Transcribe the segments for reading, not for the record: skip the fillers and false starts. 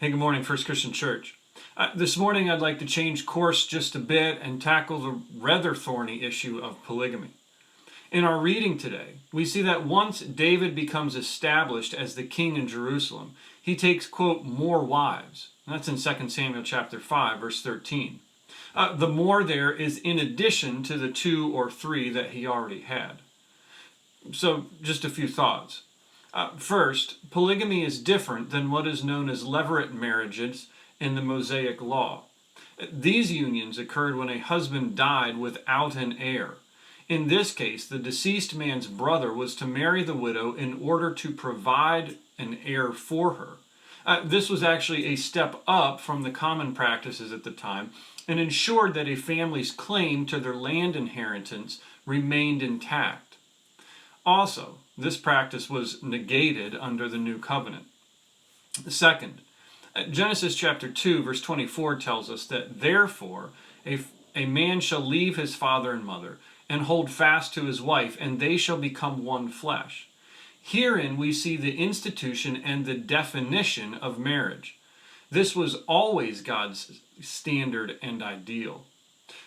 Hey, good morning, First Christian Church. This morning I'd like to change course just a bit and tackle the rather thorny issue of polygamy. In our reading today, we see that once David becomes established as the king in Jerusalem, he takes, quote, more wives. That's in 2 Samuel chapter 5, verse 13. The more there is in addition to the 2 or 3 that he already had. So, just a few thoughts. First, polygamy is different than what is known as levirate marriages in the Mosaic Law. These unions occurred when a husband died without an heir. In this case, the deceased man's brother was to marry the widow in order to provide an heir for her. This was actually a step up from the common practices at the time and ensured that a family's claim to their land inheritance remained intact. Also, this practice was negated under the New Covenant. Second, Genesis chapter 2, verse 24 tells us that therefore a man shall leave his father and mother and hold fast to his wife, and they shall become one flesh. Herein we see the institution and the definition of marriage. This was always God's standard and ideal.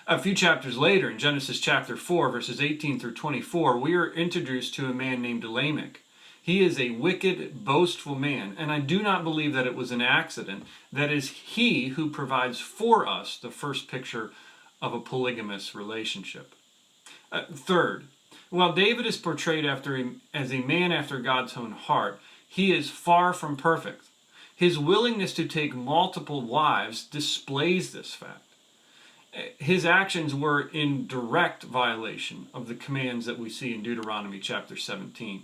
A few chapters later, in Genesis chapter 4, verses 18 through 24, we are introduced to a man named Lamech. He is a wicked, boastful man, and I do not believe that it was an accident. That is he who provides for us the first picture of a polygamous relationship. Third, while David is portrayed as a man after God's own heart, he is far from perfect. His willingness to take multiple wives displays this fact. His actions were in direct violation of the commands that we see in Deuteronomy chapter 17.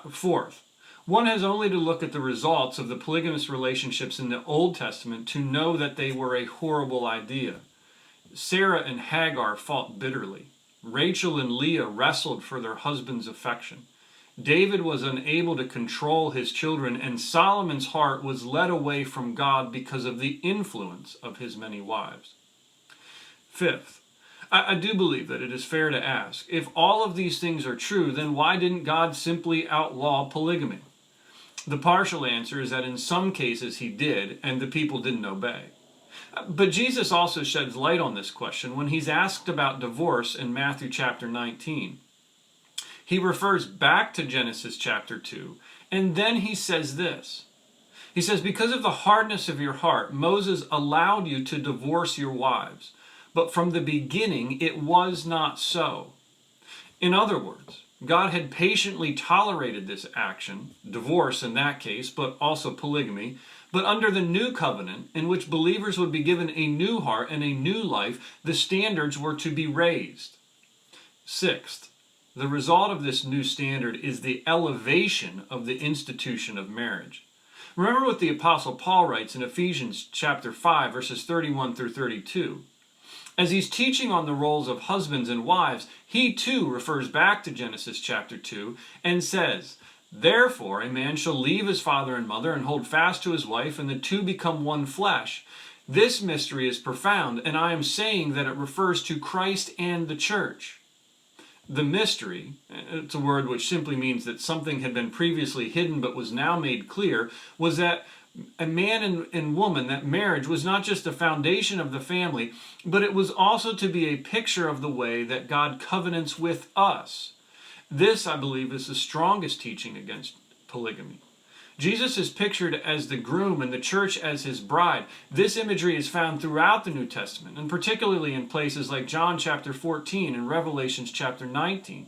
Fourth, one has only to look at the results of the polygamous relationships in the Old Testament to know that they were a horrible idea. Sarah and Hagar fought bitterly. Rachel and Leah wrestled for their husband's affection. David was unable to control his children, and Solomon's heart was led away from God because of the influence of his many wives. Fifth, I do believe that it is fair to ask, if all of these things are true, then why didn't God simply outlaw polygamy? The partial answer is that in some cases he did, and the people didn't obey. But Jesus also sheds light on this question when he's asked about divorce in Matthew chapter 19. He refers back to Genesis chapter 2, and then he says this. He says, because of the hardness of your heart, Moses allowed you to divorce your wives. But from the beginning, it was not so. In other words, God had patiently tolerated this action, divorce in that case, but also polygamy, but under the new covenant, in which believers would be given a new heart and a new life, the standards were to be raised. Sixth, the result of this new standard is the elevation of the institution of marriage. Remember what the Apostle Paul writes in Ephesians chapter 5, verses 31 through 32. As he's teaching on the roles of husbands and wives, he too refers back to Genesis chapter 2 and says, therefore a man shall leave his father and mother and hold fast to his wife, and the two become one flesh. This mystery is profound, and I am saying that it refers to Christ and the church. The mystery, it's a word which simply means that something had been previously hidden but was now made clear, was that a man and woman, that marriage was not just the foundation of the family, but it was also to be a picture of the way that God covenants with us. This, I believe, is the strongest teaching against polygamy. Jesus is pictured as the groom and the church as his bride. This imagery is found throughout the New Testament, and particularly in places like John chapter 14 and Revelation chapter 19.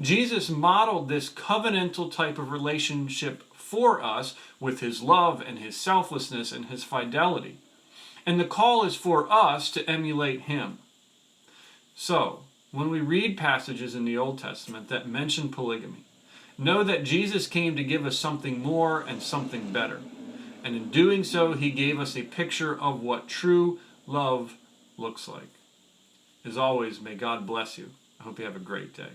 Jesus modeled this covenantal type of relationship for us with his love and his selflessness and his fidelity. And the call is for us to emulate him. So, when we read passages in the Old Testament that mention polygamy, know that Jesus came to give us something more and something better. And in doing so, he gave us a picture of what true love looks like. As always, may God bless you. I hope you have a great day.